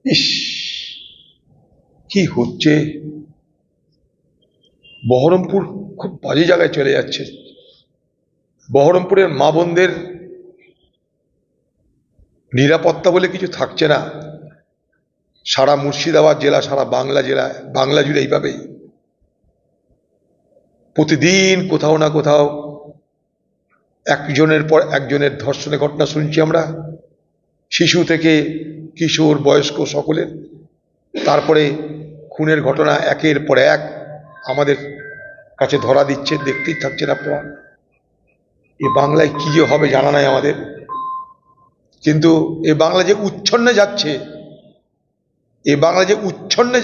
ইস, কি হচ্ছে! বহরমপুর খুব বাজে জায়গায় চলে যাচ্ছে। বহরমপুরের মা বোনদের নিরাপত্তা বলে কিছু থাকছে না। সারা মুর্শিদাবাদ জেলা, সারা বাংলা জুড়ে এইভাবেই প্রতিদিন কোথাও না কোথাও একজনের পর একজনের ধর্ষণের ঘটনা শুনছি আমরা, শিশু থেকে কিশোর বয়স্ক সকলের। তারপরে খুনের ঘটনা একের পর এক আমাদের কাছে ধরা দিচ্ছে, দেখতেই থাকছেন আপনারা। এ বাংলায় কি যে হবে জানা নাই আমাদের, কিন্তু এ বাংলা যে উচ্ছন্নে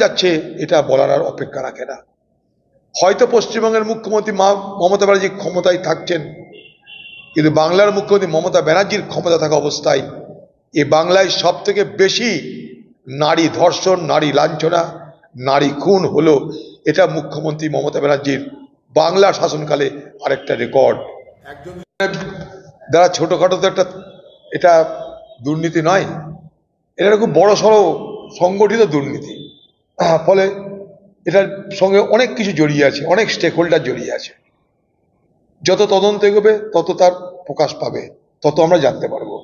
যাচ্ছে, এটা বলার আর অপেক্ষা রাখে না। হয়তো পশ্চিমবঙ্গের মুখ্যমন্ত্রী মমতা ব্যানার্জি ক্ষমতায় থাকছেন, কিন্তু বাংলার মুখ্যমন্ত্রী মমতা ব্যানার্জির ক্ষমতা থাকা অবস্থায় এ বাংলায় সব থেকে বেশি নারী ধর্ষণ, নারী লাঞ্ছনা, নারী খুন হলো। এটা মুখ্যমন্ত্রী মমতা ব্যানার্জির বাংলা শাসনকালে আরেকটা রেকর্ড। একজন দ্বারা ছোটখাটো তো এটা দুর্নীতি নয়, এটা খুব বড় সড়ো সংগঠিত দুর্নীতি। ফলে এটার সঙ্গে অনেক কিছু জড়িয়ে আছে, অনেক স্টেক হোল্ডার জড়িয়ে আছে। যত তদন্ত এগোবে তত তার প্রকাশ পাবে, তত আমরা জানতে পারবো।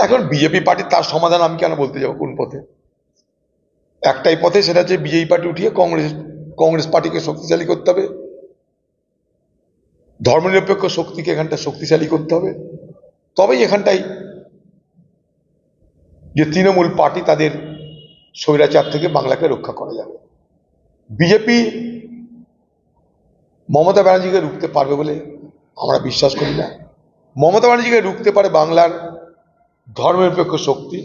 এখন বিজেপি পার্টি তার সমাধান আমি কেন বলতে যাবো? কোন পথে? একটাই পথে, সেটা হচ্ছে বিজেপি পার্টি উঠিয়ে কংগ্রেস পার্টিকে শক্তিশালী করতে হবে, ধর্মনিরপেক্ষ শক্তিকে এখানটা শক্তিশালী করতে হবে। তবেই এখানটাই যে তৃণমূল পার্টি, তাদের স্বৈরাচার থেকে বাংলাকে রক্ষা করা যাবে। বিজেপি মমতা ব্যানার্জিকে রুখতে পারবে বলে আমরা বিশ্বাস করি না। মমতা ব্যানার্জিকে রুখতে পারে বাংলার ধর্মনিরপেক্ষ শক্তি,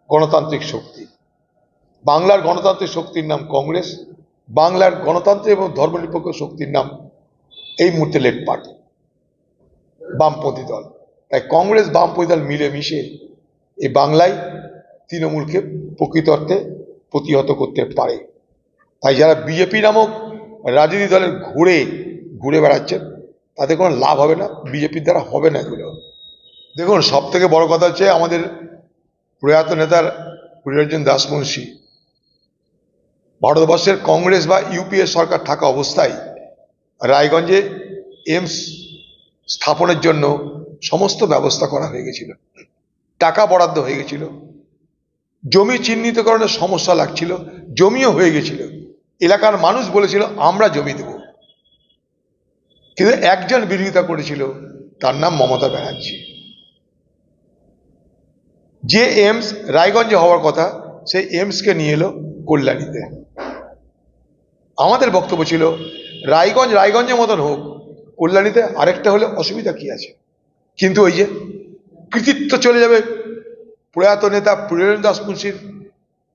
গণতান্ত্রিক শক্তি। বাংলার গণতান্ত্রিক শক্তির নাম কংগ্রেস, বাংলার গণতান্ত্রিক এবং ধর্মনিরপেক্ষ শক্তির নাম এই মুহূর্তে লেফট পার্টি, বামপন্থী দল। তাই কংগ্রেস বামপন্থী দল মিলেমিশে এই বাংলায় তৃণমূলকে প্রকৃত অর্থে প্রতিহত করতে পারে। তাই যারা বিজেপি নামক রাজনীতি দলের ঘুরে বেড়াচ্ছেন, তাতে কোনো লাভ হবে না, বিজেপির দ্বারা হবে না এগুলো। দেখুন, সব থেকে বড় কথা হচ্ছে আমাদের প্রয়াত নেতার প্রিয়রঞ্জন দাসমুন্সী ভারতবর্ষের কংগ্রেস বা ইউপিএ সরকার থাকা অবস্থায় রায়গঞ্জে এইমস স্থাপনের জন্য সমস্ত ব্যবস্থা করা হয়ে গেছিল, টাকা বরাদ্দ হয়ে গেছিল, জমি চিহ্নিতকরণের সমস্যা লাগছিল, জমিও হয়ে গেছিল, এলাকার মানুষ বলেছিল আমরা জমি দেব। কিন্তু একজন বিরোধিতা করেছিল, তার নাম মমতা ব্যানার্জি। যে এইমস রায়গঞ্জে হওয়ার কথা, সেই এইমসকে নিয়ে এলো কল্যাণীতে। আমাদের বক্তব্য ছিল রায়গঞ্জের মতন হোক, কল্যাণীতে আরেকটা হলে অসুবিধা কি আছে? কিন্তু ওই যে কৃতিত্ব চলে যাবে প্রয়াত নেতা প্রিয়রঞ্জন দাসমুন্সীর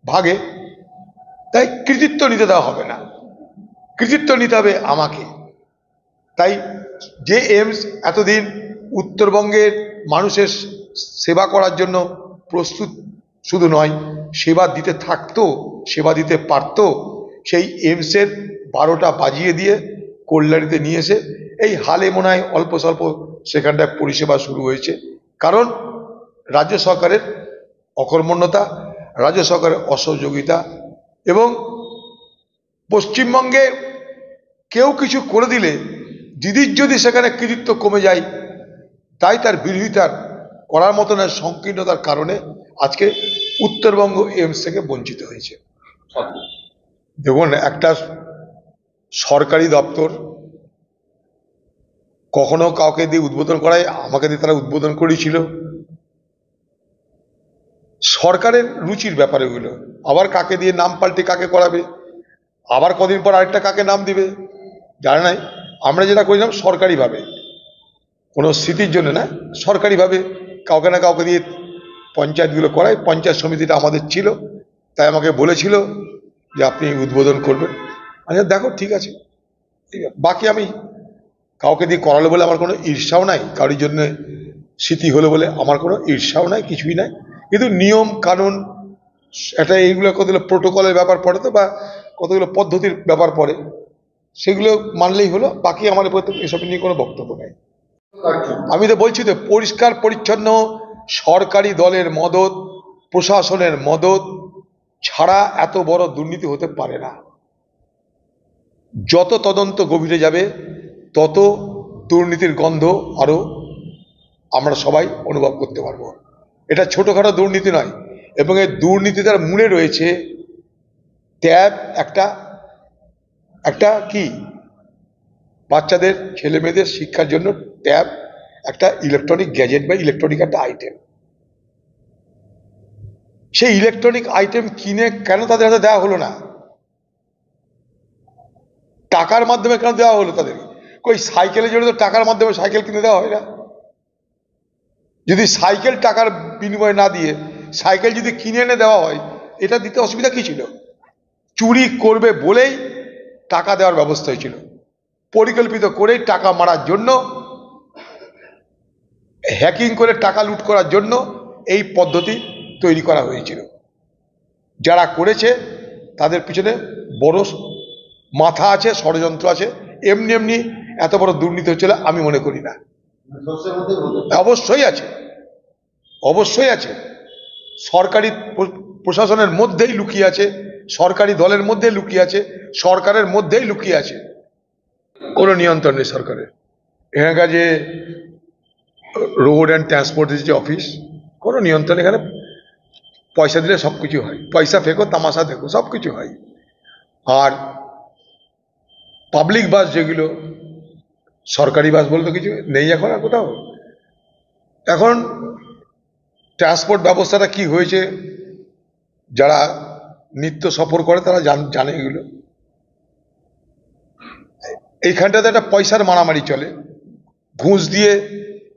ভাগে, তাই কৃতিত্ব নিতে দেওয়া হবে না, কৃতিত্ব নিতে হবে আমাকে। তাই যে এইমস এতদিন উত্তরবঙ্গের মানুষের সেবা করার জন্য প্রস্তুত শুধু নয়, সেবা দিতে থাকতো, সেবা দিতে পারত, সেই এইমসের 12টা বাজিয়ে দিয়ে কল্যাণীতে নিয়ে এসে এই হালে মনে হয় অল্প স্বল্প সেখানটায় পরিষেবা শুরু হয়েছে। কারণ রাজ্য সরকারের অকর্মণ্যতা, রাজ্য সরকারের অসহযোগিতা, এবং পশ্চিমবঙ্গে কেউ কিছু করে দিলে দিদির যদি সেখানে কৃতিত্ব কমে যায়, তাই তার বিরোধিতার করার মতন সংকীর্ণতার কারণে আজকে উত্তরবঙ্গ এইমস থেকে বঞ্চিত হয়েছে। দেখুন, একটা সরকারি দপ্তর কখনো কাউকে দিয়ে উদ্বোধন করায়, আমাকে দিয়ে তারা উদ্বোধন করেছিল। সরকারের রুচির ব্যাপার এগুলো, আবার কাকে দিয়ে নাম পাল্টে কাকে করাবে, আবার কদিন পর আরেকটা কাকে নাম দিবে জানে নাই। আমরা যেটা করেছিলাম সরকারিভাবে, কোনো স্মৃতির জন্য না, সরকারিভাবে কাউকে না কাউকে দিয়ে পঞ্চায়েতগুলো করায়। পঞ্চায়েত সমিতিটা আমাদের ছিল, তাই আমাকে বলেছিল যে আপনি উদ্বোধন করবেন। আচ্ছা দেখো, ঠিক আছে, বাকি আমি কাউকে দিয়ে করালো বলে আমার কোনো ঈর্ষাও নাই, কারোর জন্য স্মৃতি হলো বলে আমার কোনো ঈর্ষাও নাই, কিছুই নাই। কিন্তু নিয়ম কানুন একটা, এইগুলো কতগুলো প্রোটোকলের ব্যাপার পড়ে, তো বা কতগুলো পদ্ধতির ব্যাপার পড়ে, সেগুলো মানলেই হলো। বাকি আমার এসব নিয়ে কোনো বক্তব্য নেই। আমি তো বলছি তো, পরিষ্কার পরিচ্ছন্ন সরকারি দলের মদত প্রশাসনের মদত ছাড়া এত বড় দুর্নীতি হতে পারে না। যত তদন্ত গভীরে যাবে তত দুর্নীতির গন্ধ আরো আমরা সবাই অনুভব করতে পারবো। এটা ছোটখাটো দুর্নীতি নয়, এবং এই দুর্নীতিটার মূলে রয়েছে ট্যাব, একটা একটা কি বাচ্চাদের ছেলে মেয়েদের শিক্ষার জন্য ট্যাব একটা ইলেকট্রনিক গ্যাজেট বা ইলেকট্রনিক একটা আইটেম। সেই ইলেকট্রনিক আইটেম কিনে কেন তাদের হাতে দেওয়া হলো না? টাকার মাধ্যমে কেন দেওয়া হলো তাদের? কই সাইকেলের জন্য তো টাকার মাধ্যমে সাইকেল কিনে দেওয়া হয় না? যদি সাইকেল টাকার বিনিময়ে না দিয়ে সাইকেল যদি কিনে এনে দেওয়া হয়, এটা দিতে অসুবিধা কি ছিল? চুরি করবে বলেই টাকা দেওয়ার ব্যবস্থা হয়েছিল, পরিকল্পিত করেই টাকা মারার জন্য, হ্যাকিং করে টাকা লুট করার জন্য এই পদ্ধতি তৈরি করা হয়েছিল। যারা করেছে তাদের পিছনে বড় মাথা আছে, ষড়যন্ত্র আছে। এমনি এমনি এত বড় দুর্নীতি হচ্ছিল আমি মনে করি না। অবশ্যই আছে, অবশ্যই আছে। সরকারি প্রশাসনের মধ্যেই লুকিয়ে আছে, সরকারি দলের মধ্যে লুকিয়ে আছে, সরকারের মধ্যেই লুকিয়ে আছে। কোনো নিয়ন্ত্রণ নেই সরকারের। এখানকার যে রোড অ্যান্ড ট্রান্সপোর্ট যে অফিস, কোনো নিয়ন্ত্রণ। এখানে পয়সা দিলে সব কিছু হয়, পয়সা ফেঁকো তামাশা দেখো, সব কিছু হয়। আর পাবলিক বাস যেগুলো, সরকারি বাস বলতে কিছু নেই এখন আর কোথাও। এখন ট্রান্সপোর্ট ব্যবস্থাটা কি হয়েছে, যারা নিত্য সফর করে তারা জানে এগুলো। এইখানটাতে একটা পয়সার মারামারি চলে, ঘুষ দিয়ে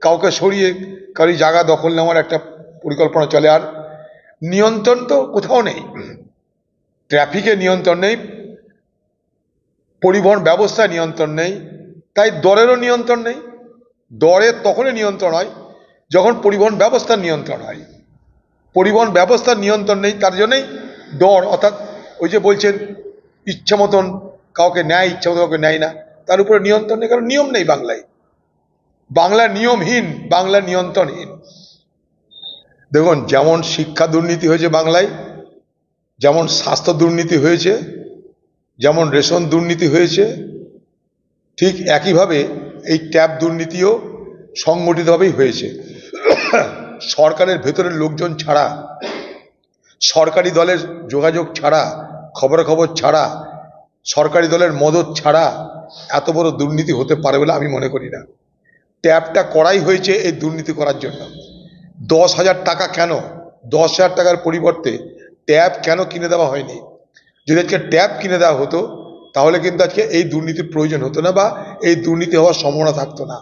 কাউকে সরিয়ে কারি জায়গা দখল নেওয়ার একটা পরিকল্পনা চলে। আর নিয়ন্ত্রণ তো কোথাও নেই, ট্রাফিকে নিয়ন্ত্রণ নেই, পরিবহন ব্যবস্থায় নিয়ন্ত্রণ নেই, তাই দরেরও নিয়ন্ত্রণ নেই। দরের তখনই নিয়ন্ত্রণ হয় যখন পরিবহন ব্যবস্থার নিয়ন্ত্রণ হয়। পরিবহন ব্যবস্থার নিয়ন্ত্রণ নেই, তার জন্যই দর, অর্থাৎ ওই যে বলছেন ইচ্ছা মতন কাউকে নেয়, ইচ্ছা মতো কাউকে নেয় না, তার উপরে নিয়ন্ত্রণ নেই, কারণ নিয়ম নেই বাংলায়। বাংলা নিয়মহীন, বাংলা নিয়ন্ত্রণহীন। দেখুন, যেমন শিক্ষা দুর্নীতি হয়েছে বাংলায়, যেমন স্বাস্থ্য দুর্নীতি হয়েছে, যেমন রেশন দুর্নীতি হয়েছে, ঠিক একইভাবে এই ট্যাব দুর্নীতিও সংগঠিতভাবেই হয়েছে। সরকারের ভেতরের লোকজন ছাড়া, সরকারি দলের যোগাযোগ ছাড়া, খবরাখবর ছাড়া, সরকারি দলের মদত ছাড়া এত বড় দুর্নীতি হতে পারে বলে আমি মনে করি না। ট্যাবটা করাই হয়েছে এই দুর্নীতি করার জন্য। 10,000 টাকা কেন, 10,000 টাকার পরিবর্তে ট্যাব কেন কিনে দেওয়া হয়নি? যদি আজকে ট্যাব কিনে দেওয়া হতো তাহলে কিন্তু আজকে এই দুর্নীতির প্রয়োজন হতো না, বা এই দুর্নীতি হওয়ার সম্ভাবনা থাকতো না।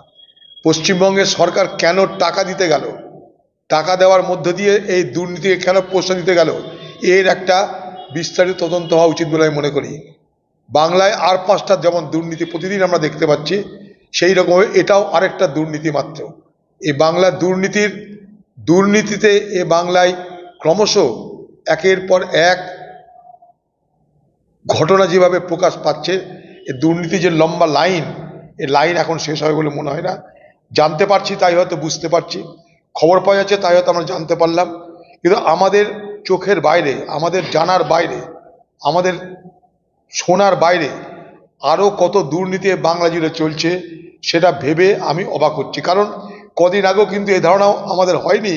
পশ্চিমবঙ্গের সরকার কেন টাকা দিতে গেল, টাকা দেওয়ার মধ্য দিয়ে এই দুর্নীতিকে কেন প্রশ্রয় দিতে গেল, এর একটা বিস্তারিত তদন্ত হওয়া উচিত বলে আমি মনে করি। বাংলায় আর 5টা যেমন দুর্নীতি প্রতিদিন আমরা দেখতে পাচ্ছি, সেই রকম এটাও আরেকটা দুর্নীতি মাত্র। এই বাংলার দুর্নীতিতে এ বাংলায় ক্রমশ একের পর এক ঘটনা যেভাবে প্রকাশ পাচ্ছে, এই দুর্নীতি যে লম্বা লাইন, এই লাইন এখন শেষ হবে বলে মনে হয় না। জানতে পারছি তাই হয়তো বুঝতে পারছি, খবর পাওয়া যাচ্ছে তাই হয়তো আমরা জানতে পারলাম, কিন্তু আমাদের চোখের বাইরে, আমাদের জানার বাইরে, আমাদের শোনার বাইরে আরও কত দুর্নীতি বাংলা জুড়ে চলছে সেটা ভেবে আমি অবাক হচ্ছি। কারণ কদিন আগেও কিন্তু এই ধারণাও আমাদের হয়নি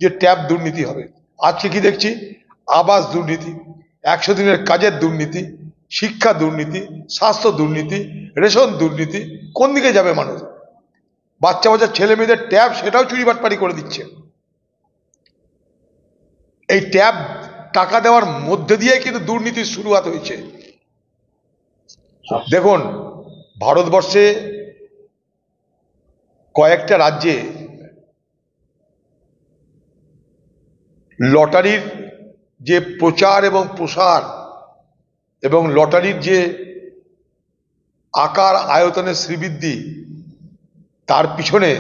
যে ট্যাব দুর্নীতি হবে। আজকে কি দেখছি, আবাস দুর্নীতি, 100 দিনের কাজের দুর্নীতি, শিক্ষা দুর্নীতি, স্বাস্থ্য দুর্নীতি, রেশন দুর্নীতি। কোন দিকে যাবে মানুষ? বাচ্চা বাচ্চা ছেলে মেয়েদের ট্যাব, সেটাও চুরি বাটপারি করে দিচ্ছে। এই ট্যাব টাকা দেওয়ার মধ্যে দিয়ে কিন্তু দুর্নীতির শুরুয়াত হয়েছে। দেখুন, ভারতবর্ষে কয়েকটা রাজ্যে লটারির যে প্রচার এবং প্রসার এবং লটারির যে আকার আয়তনের শ্রীবৃদ্ধি, তার পিছনে,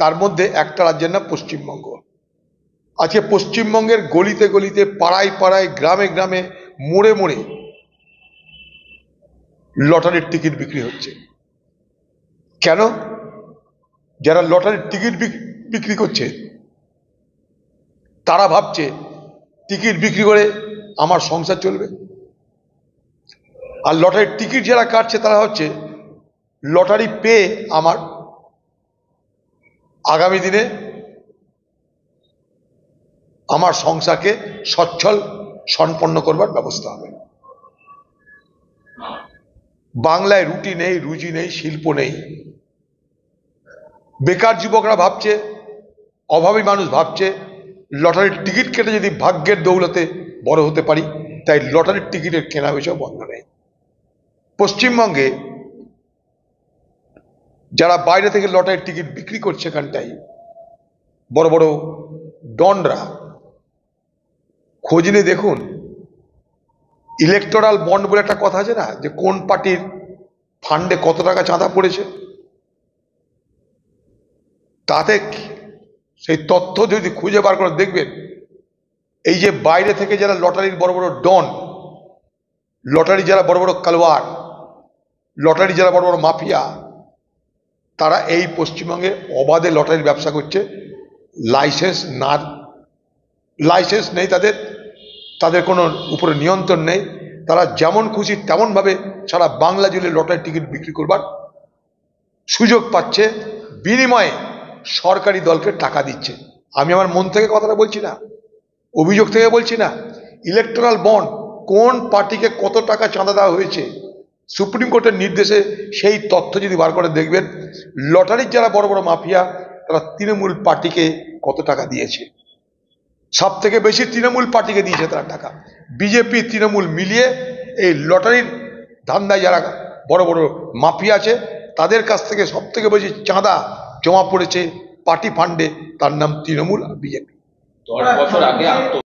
তার মধ্যে একটা রাজ্যের নাম পশ্চিমবঙ্গ। আজকে পশ্চিমবঙ্গের গলিতে গলিতে, পাড়ায় পাড়ায়, গ্রামে গ্রামে, মোড়ে মোড়ে লটারির টিকিট বিক্রি হচ্ছে। কেন? যারা লটারির টিকিট বিক্রি করছে তারা ভাবছে টিকিট বিক্রি করে আমার সংসার চলবে। আর লটারির টিকিট যারা কাটছে তারা হচ্ছে লটারি পেয়ে আমার আগামী দিনে আমার সংসারকে সচ্ছল সম্পন্ন করবার ব্যবস্থা হবে। বাংলায় রুটি নেই, রুজি নেই, শিল্প নেই। বেকার যুবকরা ভাবছে, অভাবী মানুষ ভাবছে লটারির টিকিট কেটে যদি ভাগ্যের দৌলতে বড় হতে পারি, তাই লটারির টিকিটের কেনা বেচা বন্ধ নেই। পশ্চিমবঙ্গে যারা বাইরে থেকে লটারির টিকিট বিক্রি করছে, এখানটাই বড় বড় ডনরা, খোঁজ নিয়ে দেখুন। ইলেকটোরাল বন্ড বলে একটা কথা আছে না, যে কোন পার্টির ফান্ডে কত টাকা চাঁদা পড়েছে, তাতে সেই তথ্য যদি খুঁজে বার করে দেখবেন, এই যে বাইরে থেকে যারা লটারির বড় বড় ডন, লটারি যারা বড় বড় কালওয়ার, লটারি যারা বড় বড় মাফিয়া, তারা এই পশ্চিমবঙ্গে অবাধে লটারির ব্যবসা করছে। লাইসেন্স নেই তাদের, তাদের কোনো উপরে নিয়ন্ত্রণ নেই। তারা যেমন খুশি তেমনভাবে সারা বাংলা জুড়ে লটারির টিকিট বিক্রি করবার সুযোগ পাচ্ছে, বিনিময়ে সরকারি দলকে টাকা দিচ্ছে। আমি আমার মন থেকে কথাটা বলছি না, অভিযোগ থেকে বলছি না। ইলেকটোরাল বন্ড, কোন পার্টিকে কত টাকা চাঁদা দেওয়া হয়েছে, সুপ্রিম কোর্টের নির্দেশে সেই তথ্য যদি বার করে দেখবেন, লটারির যারা বড় বড় মাফিয়া, তারা তৃণমূল পার্টিকে কত টাকা দিয়েছে। সব থেকে বেশি তৃণমূল পার্টিকে দিয়েছে তারা টাকা। বিজেপি তৃণমূল মিলিয়ে এই লটারির ধান্দায় যারা বড় বড় মাফিয়া আছে, তাদের কাছ থেকে সব থেকে বেশি চাঁদা জমা পড়েছে পার্টি ফান্ডে, তার নাম তৃণমূল আর বিজেপি। 10 বছর আগে